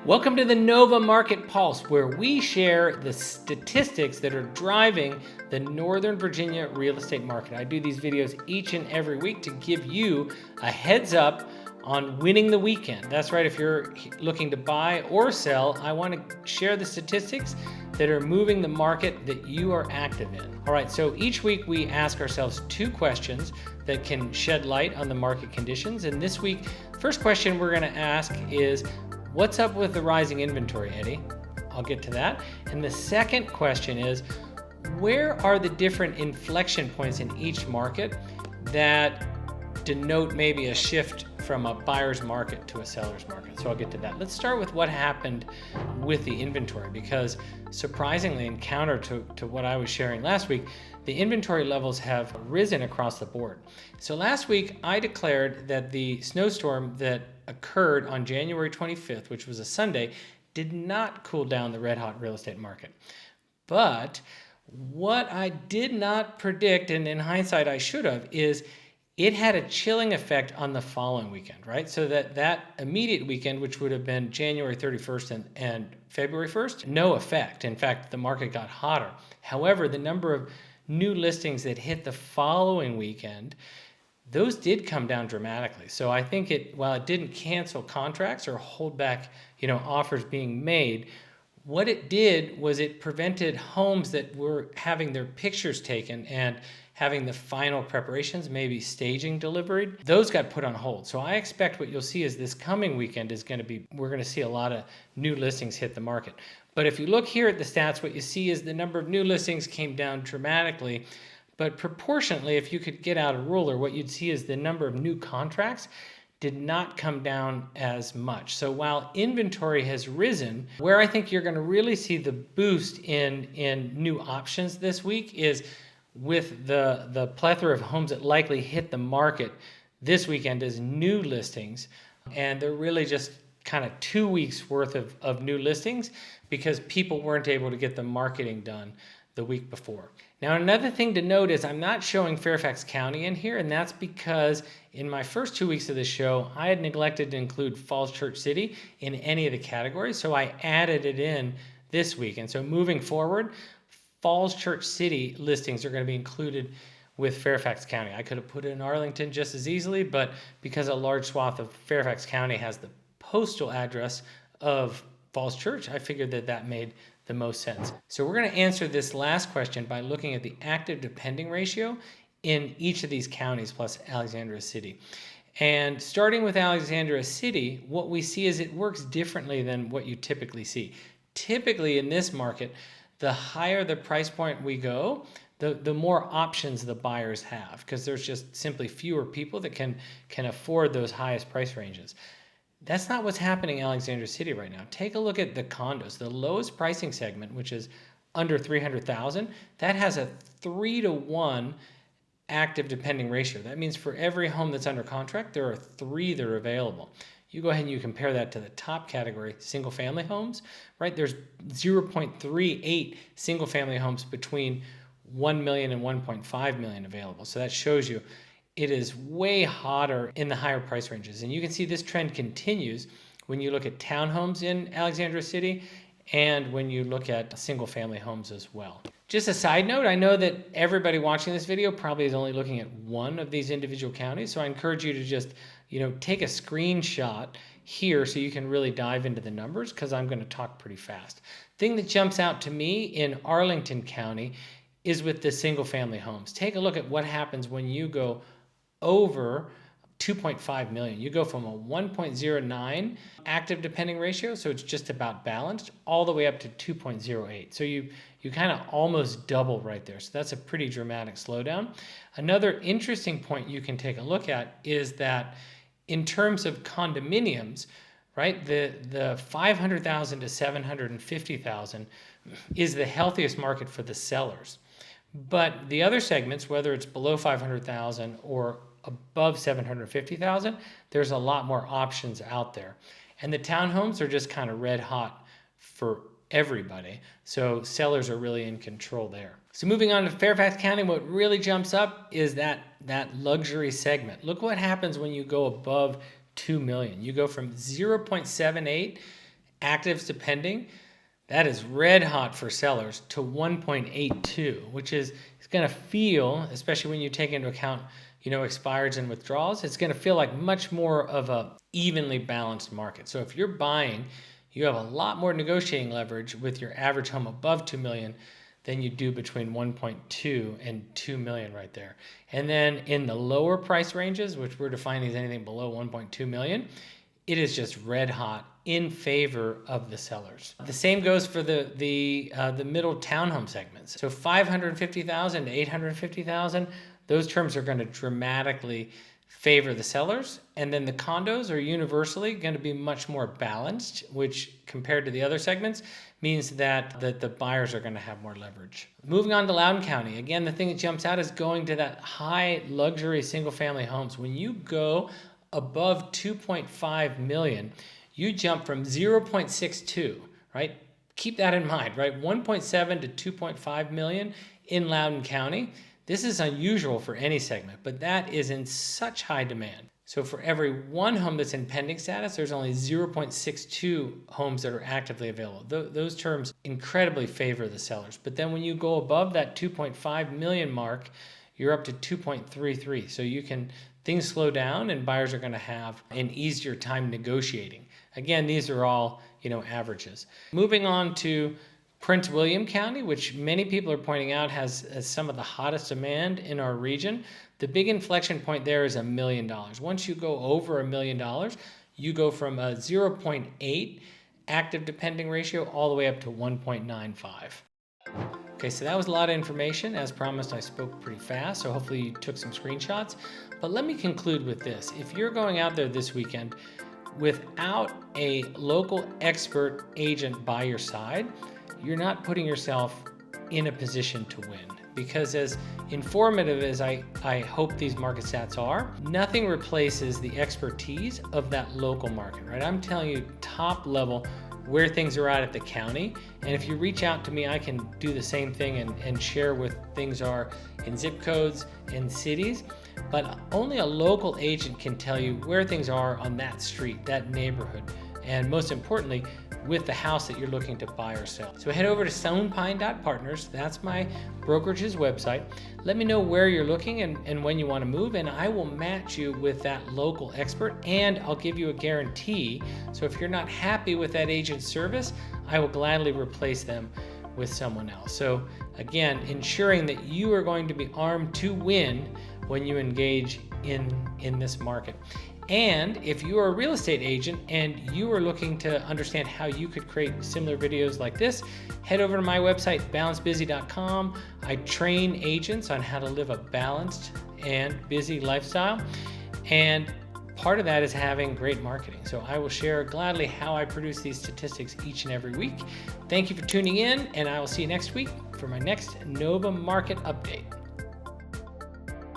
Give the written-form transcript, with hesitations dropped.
Welcome to the Nova Market Pulse, where we share the statistics that are driving the Northern Virginia real estate market. I do these videos each and every week to give you a heads up on winning the weekend. That's right, if you're looking to buy or sell, I want to share the statistics that are moving the market that you are active in. All right, so each week we ask ourselves two questions that can shed light on the market conditions. And this week, first question we're going to ask is, what's up with the rising inventory, Eddie? I'll get to that. And the second question is, where are the different inflection points in each market that denote maybe a shift from a buyer's market to a seller's market? So I'll get to that. Let's start with what happened with the inventory, because surprisingly, and counter to what I was sharing last week, the inventory levels have risen across the board. So last week, I declared that the snowstorm that occurred on January 25th, which was a Sunday, did not cool down the red hot real estate market. But what I did not predict, and in hindsight I should have, is it had a chilling effect on the following weekend, right? So that immediate weekend, which would have been January 31st and February 1st, no effect. In fact, the market got hotter. However, the number of new listings that hit the following weekend, those did come down dramatically. So I think while it didn't cancel contracts or hold back, offers being made, what it did was it prevented homes that were having their pictures taken and having the final preparations, maybe staging delivery, those got put on hold. So I expect what you'll see is this coming weekend we're going to see a lot of new listings hit the market. But if you look here at the stats, what you see is the number of new listings came down dramatically. But proportionately, if you could get out a ruler, what you'd see is the number of new contracts did not come down as much. So while inventory has risen, where I think you're going to really see the boost in new options this week is with the plethora of homes that likely hit the market this weekend as new listings. And they're really just kind of 2 weeks worth of new listings because people weren't able to get the marketing done the week before. Now, another thing to note is I'm not showing Fairfax County in here, and that's because in my first 2 weeks of the show, I had neglected to include Falls Church City in any of the categories, so I added it in this week. And so moving forward, Falls Church City listings are going to be included with Fairfax County. I could have put it in Arlington just as easily, but because a large swath of Fairfax County has the postal address of Falls Church, I figured that made the most sense. So we're going to answer this last question by looking at the active depending ratio in each of these counties plus Alexandria City. And starting with Alexandria City, what we see is it works differently than what you typically see. Typically in this market, the higher the price point we go, the more options the buyers have, because there's just simply fewer people that can afford those highest price ranges. That's not what's happening in Alexandria City right now. Take a look at the condos. The lowest pricing segment, which is under $300,000, that has a 3-to-1 active depending ratio. That means for every home that's under contract, there are 3 that are available. You go ahead and you compare that to the top category, single family homes, right? There's 0.38 single family homes between 1 million and 1.5 million available. So that shows you it is way hotter in the higher price ranges. And you can see this trend continues when you look at townhomes in Alexandria City and when you look at single family homes as well. Just a side note, I know that everybody watching this video probably is only looking at one of these individual counties. So I encourage you to just, take a screenshot here so you can really dive into the numbers, because I'm going to talk pretty fast. Thing that jumps out to me in Arlington County is with the single family homes. Take a look at what happens when you go over 2.5 million. You go from a 1.09 active depending ratio, so it's just about balanced, all the way up to 2.08. So you kind of almost double right there. So that's a pretty dramatic slowdown. Another interesting point you can take a look at is that in terms of condominiums, right, the 500,000 to 750,000 is the healthiest market for the sellers. But the other segments, whether it's below 500,000 or above 750,000, there's a lot more options out there. And the townhomes are just kind of red hot for everybody. So sellers are really in control there. So moving on to Fairfax County, what really jumps up is that luxury segment. Look what happens when you go above 2 million. You go from 0.78 Actives to pending, that is red hot for sellers to 1.82, which is going to feel, especially when you take into account, expireds and withdrawals, it's going to feel like much more of a evenly balanced market. So if you're buying, you have a lot more negotiating leverage with your average home above 2 million than you do between 1.2 and 2 million right there. And then in the lower price ranges, which we're defining as anything below 1.2 million, it is just red hot in favor of the sellers. The same goes for the middle townhome segments. So 550,000 to 850,000, those terms are going to dramatically favor the sellers. And then the condos are universally going to be much more balanced, which compared to the other segments means that the buyers are going to have more leverage. Moving on to Loudoun County, again, the thing that jumps out is going to that high luxury single family homes. When you go above 2.5 million, you jump from 0.62, right? Keep that in mind, right? 1.7 to 2.5 million in Loudoun County. This is unusual for any segment, but that is in such high demand. So for every one home that's in pending status, there's only 0.62 homes that are actively available. Those terms incredibly favor the sellers. But then when you go above that 2.5 million mark, you're up to 2.33. So things slow down and buyers are going to have an easier time negotiating. Again, these are all, averages. Moving on to Prince William County, which many people are pointing out has some of the hottest demand in our region. The big inflection point there is $1 million. Once you go over $1 million, you go from a 0.8 active to pending ratio all the way up to 1.95. Okay, so that was a lot of information. As promised, I spoke pretty fast, so hopefully you took some screenshots. But let me conclude with this. If you're going out there this weekend without a local expert agent by your side, you're not putting yourself in a position to win. Because as informative as I hope these market stats are, nothing replaces the expertise of that local market, right? I'm telling you top level where things are at the county. And if you reach out to me, I can do the same thing and share where things are in zip codes and cities. But only a local agent can tell you where things are on that street, that neighborhood, and most importantly, with the house that you're looking to buy or sell. So head over to stonepine.partners. That's my brokerage's website. Let me know where you're looking and when you want to move, and I will match you with that local expert, and I'll give you a guarantee. So if you're not happy with that agent's service, I will gladly replace them with someone else. So again, ensuring that you are going to be armed to win when you engage in this market. And if you are a real estate agent and you are looking to understand how you could create similar videos like this, head over to my website, balancedbusy.com. I train agents on how to live a balanced and busy lifestyle. And part of that is having great marketing. So I will share gladly how I produce these statistics each and every week. Thank you for tuning in, and I will see you next week for my next Nova Market Update.